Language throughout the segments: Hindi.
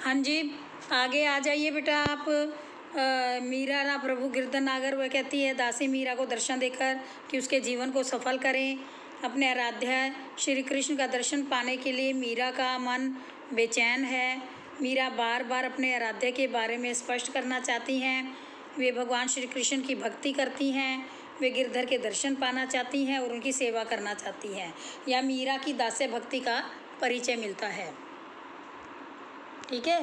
हाँ जी, आगे आ जाइए बेटा आप। मीरा ना प्रभु गिरधर नागर वह कहती है दासी मीरा को दर्शन देकर कि उसके जीवन को सफल करें। अपने आराध्य श्री कृष्ण का दर्शन पाने के लिए मीरा का मन बेचैन है। मीरा बार बार अपने आराध्य के बारे में स्पष्ट करना चाहती हैं। वे भगवान श्री कृष्ण की भक्ति करती हैं, वे गिरधर के दर्शन पाना चाहती हैं और उनकी सेवा करना चाहती हैं। या मीरा की दास्य भक्ति का परिचय मिलता है। ठीक है,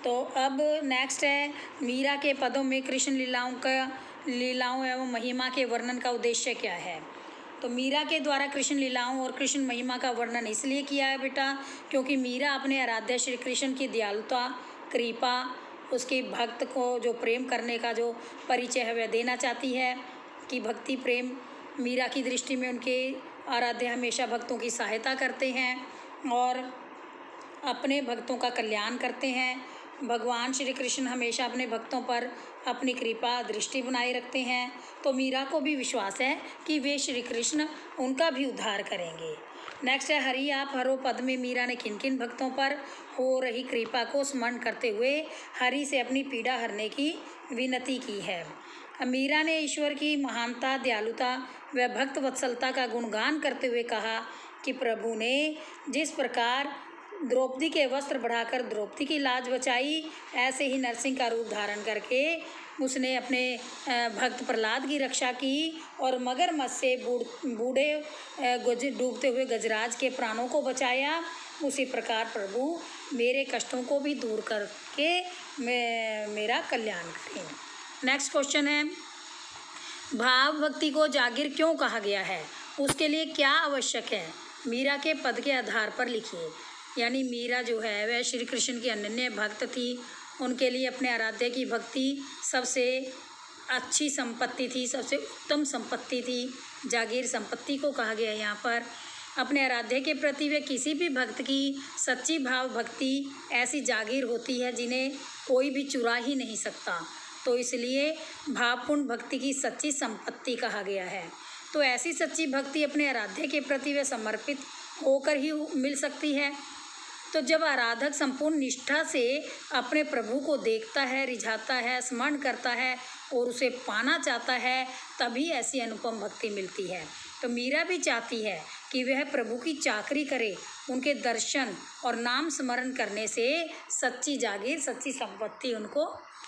तो अब नेक्स्ट है मीरा के पदों में कृष्ण लीलाओं एवं महिमा के वर्णन का उद्देश्य क्या है। तो मीरा के द्वारा कृष्ण लीलाओं और कृष्ण महिमा का वर्णन इसलिए किया है बेटा क्योंकि मीरा अपने आराध्य श्री कृष्ण की दयालुता, कृपा, उसके भक्त को जो प्रेम करने का जो परिचय है वह देना चाहती है कि भक्ति प्रेम मीरा की दृष्टि में उनके आराध्य हमेशा भक्तों की सहायता करते हैं और अपने भक्तों का कल्याण करते हैं। भगवान श्री कृष्ण हमेशा अपने भक्तों पर अपनी कृपा दृष्टि बनाए रखते हैं। तो मीरा को भी विश्वास है कि वे श्री कृष्ण उनका भी उद्धार करेंगे। नेक्स्ट है हरि आप हरो पद में मीरा ने किन किन भक्तों पर हो रही कृपा को स्मरण करते हुए हरि से अपनी पीड़ा हरने की विनती की है। मीरा ने ईश्वर की महानता, दयालुता व भक्त वत्सलता का गुणगान करते हुए कहा कि प्रभु ने जिस प्रकार द्रौपदी के वस्त्र बढ़ाकर द्रौपदी की लाज बचाई, ऐसे ही नरसिंह का रूप धारण करके उसने अपने भक्त प्रहलाद की रक्षा की और मगरमच्छ से बूढ़े डूबते हुए गजराज के प्राणों को बचाया। उसी प्रकार प्रभु मेरे कष्टों को भी दूर करके मेरा कल्याण करें। नेक्स्ट क्वेश्चन है भाव भक्ति को जागीर क्यों कहा गया है, उसके लिए क्या आवश्यक है, मीरा के पद के आधार पर लिखिए। यानी मीरा जो है वह श्री कृष्ण की अनन्य भक्त थी, उनके लिए अपने आराध्य की भक्ति सबसे अच्छी संपत्ति थी, सबसे उत्तम संपत्ति थी, जागीर संपत्ति को कहा गया है। यहाँ पर अपने आराध्य के प्रति वे किसी भी भक्त की सच्ची भाव भक्ति ऐसी जागीर होती है जिन्हें कोई भी चुरा ही नहीं सकता, तो इसलिए भावपूर्ण भक्ति की सच्ची संपत्ति कहा गया है। तो ऐसी सच्ची भक्ति अपने आराध्य के प्रति वे समर्पित होकर ही मिल सकती है। तो जब आराधक संपूर्ण निष्ठा से अपने प्रभु को देखता है, रिझाता है, स्मरण करता है और उसे पाना चाहता है, तभी ऐसी अनुपम भक्ति मिलती है। तो मीरा भी चाहती है कि वह प्रभु की चाकरी करे, उनके दर्शन और नाम स्मरण करने से सच्ची जागीर, सच्ची संपत्ति उनको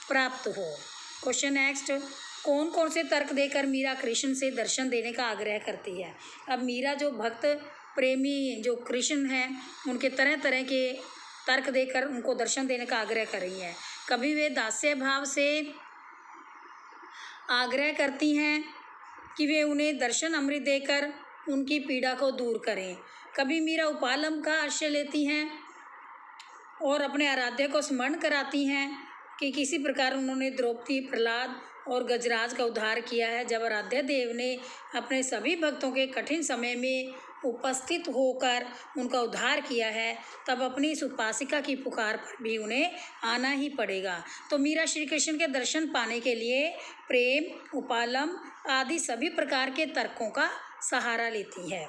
प्राप्त हो। क्वेश्चन नेक्स्ट, कौन कौन से तर्क देकर मीरा कृष्ण से दर्शन देने का आग्रह करती है। अब मीरा जो भक्त प्रेमी जो कृष्ण हैं उनके तरह तरह के तर्क देकर उनको दर्शन देने का आग्रह कर रही है। कभी वे दास्य भाव से आग्रह करती हैं कि वे उन्हें दर्शन अमृत देकर उनकी पीड़ा को दूर करें। कभी मीरा उपालम का आश्रय लेती हैं और अपने आराध्य को स्मरण कराती हैं कि किसी प्रकार उन्होंने द्रौपदी, प्रहलाद और गजराज का उद्धार किया है। जब आराध्य देव ने अपने सभी भक्तों के कठिन समय में उपस्थित होकर उनका उद्धार किया है, तब अपनी इस उपासिका की पुकार पर भी उन्हें आना ही पड़ेगा। तो मीरा श्री कृष्ण के दर्शन पाने के लिए प्रेम, उपालम आदि सभी प्रकार के तर्कों का सहारा लेती है।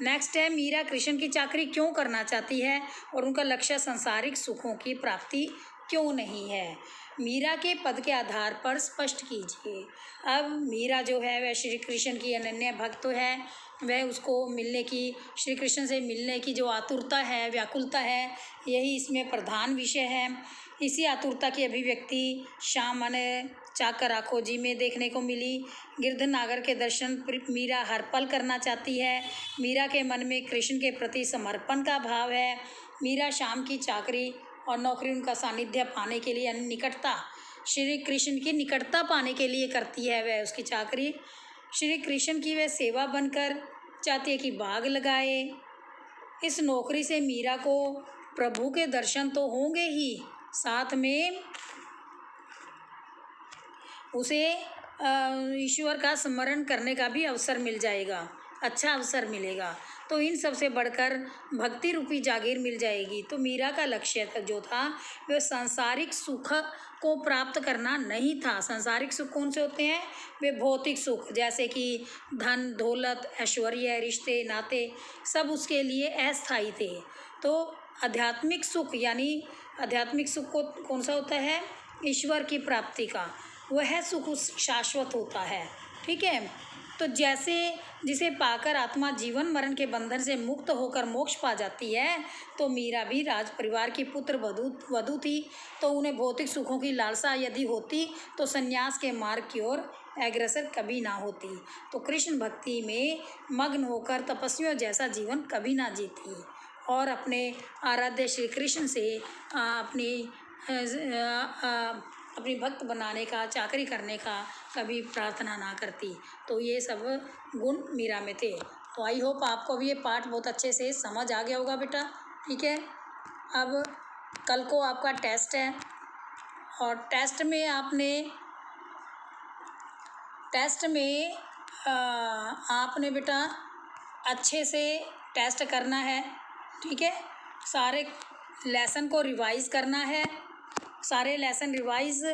नेक्स्ट है मीरा कृष्ण की चाकरी क्यों करना चाहती है और उनका लक्ष्य संसारिक सुखों की प्राप्ति क्यों नहीं है। मीरा के पद के आधार पर स्पष्ट कीजिए। अब मीरा जो है वह श्री कृष्ण की अनन्य भक्त है, वह उसको मिलने की, श्री कृष्ण से मिलने की जो आतुरता है, व्याकुलता है, यही इसमें प्रधान विषय है। इसी आतुरता की अभिव्यक्ति श्याम मन चाकर आँखों जी में देखने को मिली। गिरधर नागर के दर्शन मीरा हर पल करना चाहती है। मीरा के मन में कृष्ण के प्रति समर्पण का भाव है। मीरा श्याम की चाकरी और नौकरी, उनका सानिध्य पाने के लिए, निकटता, श्री कृष्ण की निकटता पाने के लिए करती है वह उसकी चाकरी। श्री कृष्ण की वह सेवा बनकर चाहती है कि बाग लगाए। इस नौकरी से मीरा को प्रभु के दर्शन तो होंगे ही, साथ में उसे ईश्वर का स्मरण करने का भी अवसर मिल जाएगा, अच्छा अवसर मिलेगा। तो इन सब से बढ़कर भक्ति रूपी जागीर मिल जाएगी। तो मीरा का लक्ष्य तक जो था वह सांसारिक सुख को प्राप्त करना नहीं था। सांसारिक सुख कौन से होते हैं? वे भौतिक सुख, जैसे कि धन दौलत ऐश्वर्य रिश्ते नाते, सब उसके लिए अस्थायी थे। तो आध्यात्मिक सुख यानी आध्यात्मिक सुख को कौन सा होता है? ईश्वर की प्राप्ति का, वह सुख उस शाश्वत होता है। ठीक है, तो जैसे जिसे पाकर आत्मा जीवन मरण के बंधन से मुक्त होकर मोक्ष पा जाती है, तो मीरा भी राज परिवार की पुत्र वधू थी, तो उन्हें भौतिक सुखों की लालसा यदि होती तो संन्यास के मार्ग की ओर अग्रसर कभी ना होती, तो कृष्ण भक्ति में मग्न होकर तपस्वियों जैसा जीवन कभी ना जीती, और अपने आराध्य श्री कृष्ण से अपनी भक्त बनाने का, चाकरी करने का कभी प्रार्थना ना करती। तो ये सब गुण मीरा में थे। तो आई होप आपको भी ये पाठ बहुत अच्छे से समझ आ गया होगा बेटा। ठीक है, अब कल को आपका टेस्ट है, और टेस्ट में आपने बेटा अच्छे से टेस्ट करना है। ठीक है, सारे लेसन को रिवाइज़ करना है, सारे लेसन रिवाइज़